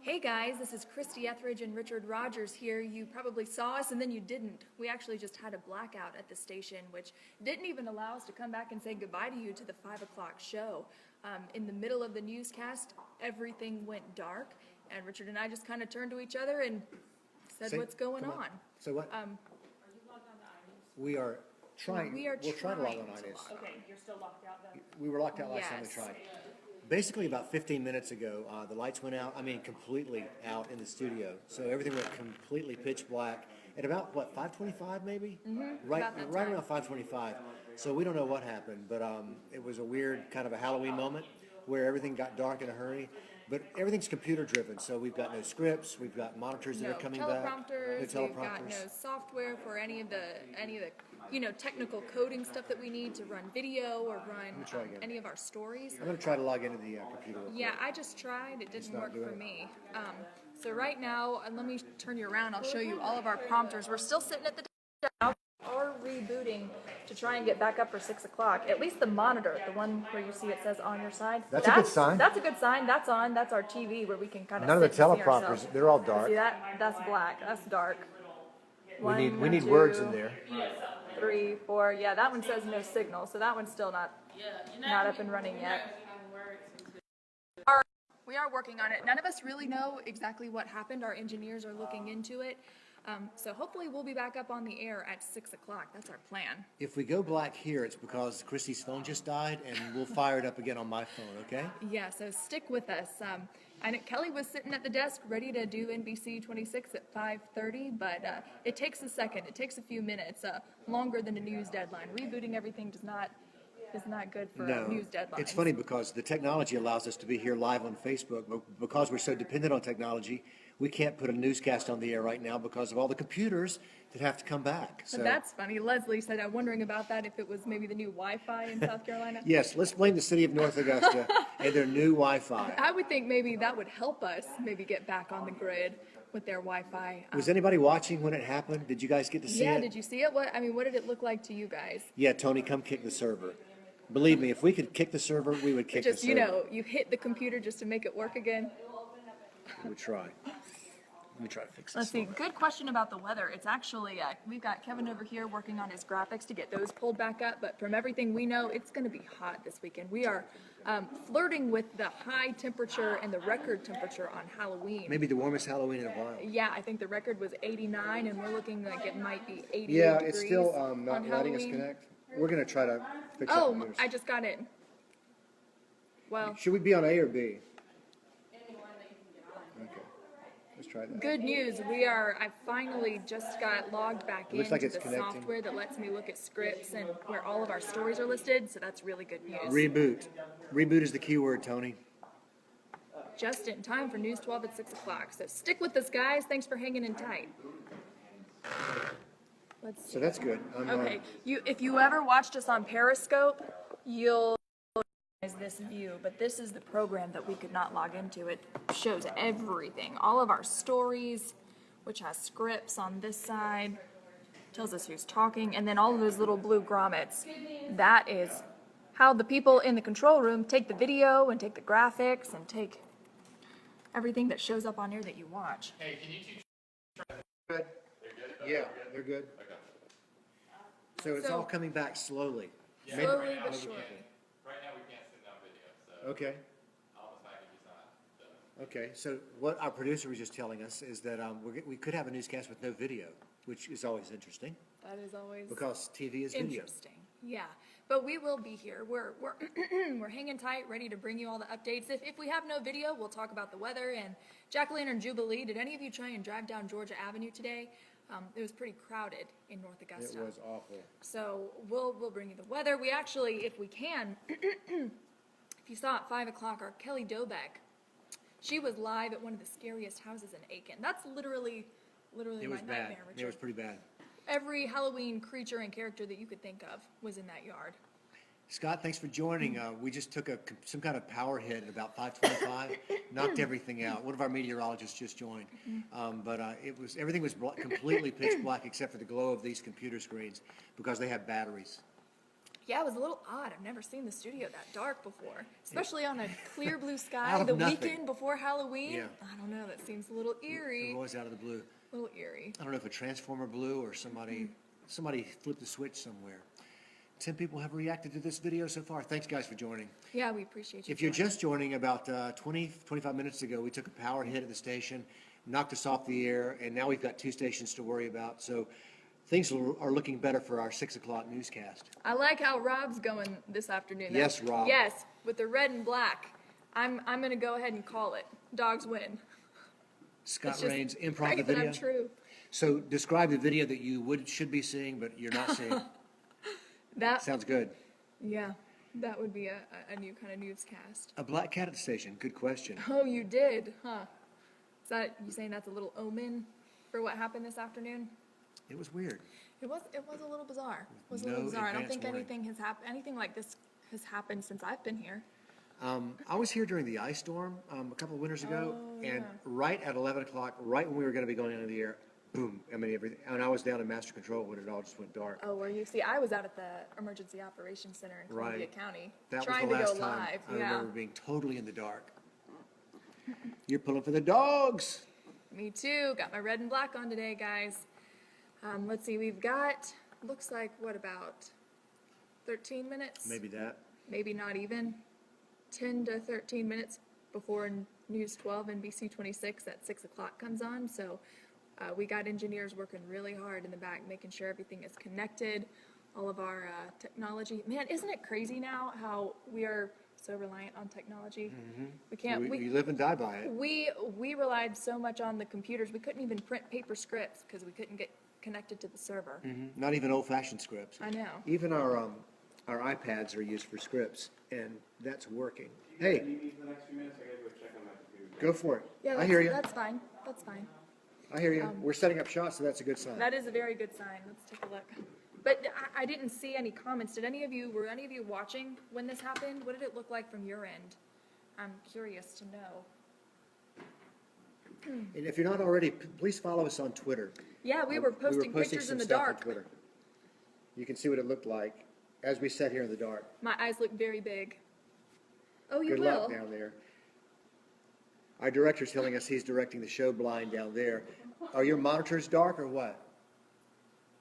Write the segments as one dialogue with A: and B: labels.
A: Hey guys, this is Christy Etheridge and Richard Rogers here. You probably saw us and then you didn't. We actually just had a blackout at the station, which didn't even allow us to come back and say goodbye to you to the 5 o'clock show. In the middle of the newscast, everything went dark, and Richard and I just kind of turned to each other and said, what's going on?
B: So what?
C: Are you logged on to iNews?
B: We are trying.
A: We're
B: trying to log on
A: trying to
B: iNews.
C: Okay, you're still locked out then?
B: We were locked out last time we
A: Yes.
B: tried. Basically, about 15 minutes ago, the lights went out. I mean, completely out in the studio. So everything went completely pitch black. At about what, 5:25 maybe? Right,
A: about that
B: right
A: time.
B: around 5:25. So we don't know what happened, but it was a weird kind of a Halloween moment where everything got dark in a hurry. But everything's computer driven, so we've got no scripts, we've got monitors that
A: No
B: are coming back.
A: teleprompters,
B: No
A: we've got no software for any of the technical coding stuff that we need to run video or run
B: try again.
A: any of our stories.
B: I'm going to try to log into the computer real quick.
A: Yeah, I just tried. It didn't
B: not
A: work
B: doing
A: for
B: it.
A: me. So right now, and let me turn you around. I'll show you all of our prompters. We're still sitting at the desk. Are rebooting to try and get back up for 6 o'clock. At least the monitor, the one where you see it says on your side.
B: That's a good sign.
A: That's a good sign. That's on. That's our TV where we can kind of.
B: None of the
A: sit and see
B: teleprompters,
A: ourselves.
B: they're all dark.
A: See that? That's black. That's dark.
B: We
A: One,
B: need words
A: two,
B: in there.
A: 3, 4. Yeah, that one says no signal, so that one's still not up and running yet. We are working on it. None of us really know exactly what happened. Our engineers are looking into it. So hopefully we'll be back up on the air at 6 o'clock. That's our plan.
B: If we go black here, it's because Christy's phone just died, and we'll fire it up again on my phone, okay?
A: Yeah, so stick with us. I know Kelly was sitting at the desk ready to do NBC 26 at 5:30, but it takes a second. It takes a few minutes, longer than a news deadline. Rebooting everything is not good for news deadlines.
B: It's funny because the technology allows us to be here live on Facebook, but because we're so dependent on technology, we can't put a newscast on the air right now because of all the computers that have to come back. So
A: But that's funny. Leslie said, I'm wondering about that, if it was maybe the new Wi-Fi in South Carolina.
B: yes, let's blame the city of North Augusta and their new Wi-Fi.
A: I would think maybe that would help us maybe get back on the grid with their Wi-Fi.
B: Was anybody watching when it happened? Did you guys get to see
A: Yeah,
B: it?
A: did you see it? What did it look like to you guys?
B: Yeah, Tony, come kick the server. Believe me, if we could kick the server, we would kick the
A: Just,
B: server.
A: you hit the computer just to make it work again.
B: We would try. Let me try to fix this.
A: Let's see. Good question about the weather. It's actually, we've got Kevin over here working on his graphics to get those pulled back up. But from everything we know, it's going to be hot this weekend. We are flirting with the high temperature and the record temperature on Halloween.
B: Maybe the warmest Halloween in a while.
A: Yeah, I think the record was 89, and we're looking like it might be 88
B: Yeah,
A: degrees
B: it's still
A: on
B: not letting us
A: Halloween.
B: connect. We're going to try to fix up the
A: Oh,
B: news.
A: I just got in. Well,
B: Should we be on A or B? Okay, let's try that.
A: good news. I finally just got logged back
B: It looks
A: into
B: like it's
A: the
B: connecting.
A: software that lets me look at scripts and where all of our stories are listed, so that's really good news.
B: Reboot. Reboot is the key word, Tony.
A: Just in time for News 12 at 6 o'clock. So stick with us, guys. Thanks for hanging in tight. Let's see.
B: So that's good.
A: Okay, if you ever watched us on Periscope, you'll recognize this view, but this is the program that we could not log into. It shows everything, all of our stories, which has scripts on this side, tells us who's talking, and then all of those little blue grommets. That is how the people in the control room take the video and take the graphics and take everything that shows up on here that you watch.
D: Hey, can you two
B: Good. Yeah, they're good. So it's
A: So-
B: all coming back slowly.
A: Slowly but surely.
D: right now we can't send down video, so
B: Okay.
D: all the package is not done.
B: Okay. So what our producer was just telling us is that we could have a newscast with no video, which is always interesting
A: That is always
B: because TV is video.
A: interesting. Yeah, but we will be here. We're we're hanging tight, ready to bring you all the updates. If we have no video, we'll talk about the weather and Jack-o'-lantern Jubilee. Did any of you try and drive down Georgia Avenue today? It was pretty crowded in North
B: It
A: Augusta.
B: was awful.
A: So we'll bring you the weather. We actually, if we can, if you saw at 5 o'clock, our Kelly Dobeck, she was live at one of the scariest houses in Aiken. That's literally
B: It
A: my
B: was bad.
A: nightmare, Richard.
B: It was pretty bad.
A: Every Halloween creature and character that you could think of was in that yard.
B: Scott, thanks for joining. We just took some kind of power hit at about 5:25, knocked everything out. One of our meteorologists just joined, but everything was completely pitch black except for the glow of these computer screens because they have batteries.
A: Yeah, it was a little odd. I've never seen the studio that dark before, especially on a clear blue sky
B: Out of
A: the
B: nothing.
A: weekend before Halloween.
B: Yeah.
A: I don't know. That seems a little eerie.
B: It was out of the blue.
A: A little eerie.
B: I don't know if a transformer blew or somebody flipped the switch somewhere. 10 people have reacted to this video so far. Thanks, guys, for joining.
A: Yeah, we appreciate you.
B: If you're
A: joining.
B: just joining, about 25 minutes ago, we took a power hit at the station, knocked us off the air, and now we've got 2 stations to worry about. So things are looking better for our 6 o'clock newscast.
A: I like how Rob's going this afternoon.
B: Yes, Rob.
A: Yes, with the red and black. I'm going to go ahead and call it. Dogs win.
B: Scott
A: It's just
B: Rains, improv the
A: right that
B: video.
A: I'm true.
B: So describe the video that you should be seeing, but you're not seeing.
A: That
B: Sounds good.
A: Yeah, that would be a new kind of newscast.
B: A black cat at the station. Good question.
A: Oh, you did, huh? Is that you saying that's a little omen for what happened this afternoon?
B: It was weird.
A: It was a little bizarre. It was a
B: No
A: little bizarre. I don't
B: advance
A: think
B: warning.
A: anything like this has happened since I've been here.
B: I was here during the ice storm a couple of winters ago,
A: Oh,
B: and
A: yeah.
B: right at 11 o'clock, right when we were going to be going into the air, boom! I mean, everything. And I was down in master control when it all just went dark.
A: Oh, were you? See, I was out at the Emergency Operations Center in Columbia
B: Right.
A: County,
B: That
A: trying
B: was the
A: to
B: last
A: go
B: time
A: live.
B: I
A: Yeah,
B: remember being totally in the dark. You're pulling for the dogs.
A: me too. Got my red and black on today, guys. Let's see, we've got looks like what about 13 minutes?
B: Maybe that.
A: Maybe not even 10 to 13 minutes before News 12 and BC 26 at 6 o'clock comes on. So we got engineers working really hard in the back, making sure everything is connected, all of our technology. Man, isn't it crazy now how we are so reliant on technology? We can't.
B: We live and die by it.
A: We relied so much on the computers, we couldn't even print paper scripts because we couldn't get connected to the server.
B: Not even old-fashioned scripts.
A: I know.
B: Even our iPads are used for scripts, and that's working. Hey,
D: For the next few minutes, I gotta go check on my computer.
B: go for it.
A: Yeah,
B: I hear you.
A: That's fine. That's fine.
B: I hear you. We're setting up shots, so that's a good sign.
A: That is a very good sign. Let's take a look. But I didn't see any comments. Were any of you watching when this happened? What did it look like from your end? I'm curious to know.
B: And if you're not already, please follow us on Twitter.
A: Yeah, we were posting pictures
B: some
A: in the
B: stuff on
A: dark.
B: Twitter. You can see what it looked like as we sat here in the dark.
A: My eyes look very big. Oh, you
B: Good
A: will.
B: luck down there. Our director's telling us he's directing the show blind down there. Are your monitors dark or what?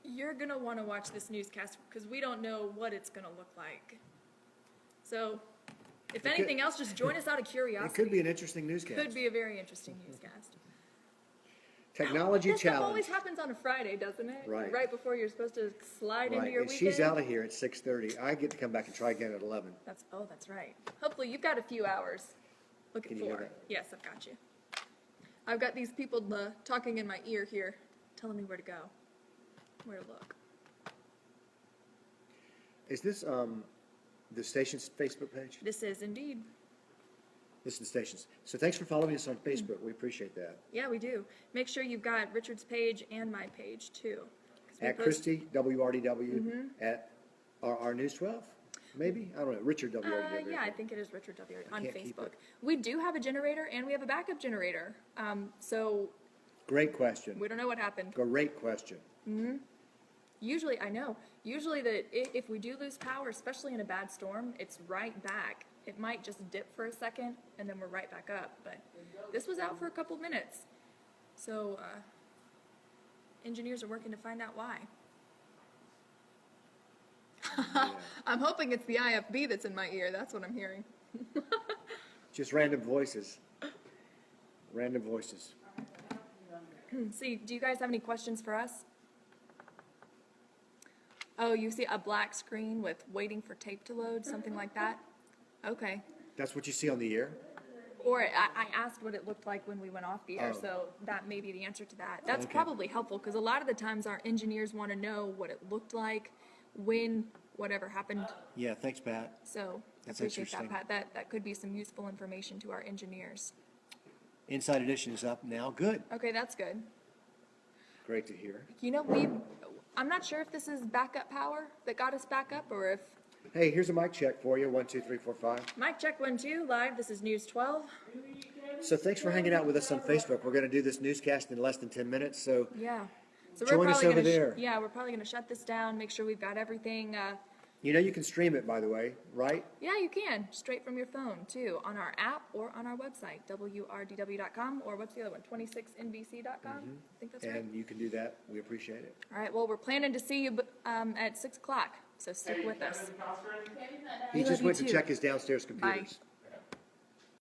A: You're gonna want to watch this newscast because we don't know what it's gonna look like. So, if
B: could-
A: anything else, just join us out of
B: It
A: curiosity.
B: could be an interesting newscast.
A: Could be a very interesting newscast.
B: Technology
A: This stuff always
B: challenge.
A: happens on a Friday, doesn't it?
B: Right.
A: Right before you're supposed to slide into
B: Right,
A: your
B: and
A: weekend.
B: she's out of here at 6:30. I get to come back and try again at 11.
A: That's right. Hopefully you've got a few hours. Looking
B: Can you hear
A: for.
B: that?
A: Yes, I've got you. I've got these people talking in my ear here, telling me where to go, where to look.
B: Is this the station's Facebook page?
A: This is indeed.
B: This is the station's. So thanks for following us on Facebook. We appreciate that.
A: Yeah, we do. Make sure you've got Richard's page and my page too. 'Cause we
B: At
A: post-
B: Christie, WRDW, at our News 12, maybe? I don't know, Richard WRDW.
A: Yeah, I think it is Richard W. on
B: can't keep
A: Facebook.
B: it.
A: We do have a generator and we have a backup generator. So
B: Great question.
A: we don't know what happened.
B: Great question.
A: Usually, I know. Usually, if we do lose power, especially in a bad storm, it's right back. It might just dip for a second, and then we're right back up. But this was out for a couple minutes, so engineers are working to find out why. I'm hoping it's the IFB that's in my ear. That's what I'm hearing.
B: Just random voices. Random voices.
A: See, do you guys have any questions for us? Oh, you see a black screen with waiting for tape to load, something like that? Okay.
B: That's what you see on the air?
A: Or I asked what it looked like when we went off the air,
B: Oh.
A: so that may be the answer to that. That's
B: Okay.
A: probably helpful because a lot of the times our engineers want to know what it looked like when whatever happened.
B: Yeah, thanks, Pat.
A: So
B: That's
A: I appreciate that,
B: interesting.
A: Pat. That could be some useful information to our engineers.
B: Inside Edition is up now. Good.
A: Okay, that's good.
B: Great to hear.
A: You know, I'm not sure if this is backup power that got us back up or if
B: Hey, here's a mic check for you. 1, 2, 3, 4, 5.
A: mic check 1, 2 live. This is News 12.
B: So thanks for hanging out with us on Facebook. We're going to do this newscast in less than 10 minutes. So
A: Yeah. So
B: Join us over there.
A: Yeah, we're probably gonna shut this down. Make sure we've got everything
B: You know you can stream it, by the way, right?
A: Yeah, you can, straight from your phone, too, on our app or on our website, wrdw.com, or what's the other one, 26nbc.com? I think that's right.
B: And you can do that. We appreciate it.
A: All right, well, we're planning to see you at 6 o'clock, so stick with us.
B: He
A: love
B: just
A: you
B: went to
A: too.
B: check his downstairs computers.
A: Bye.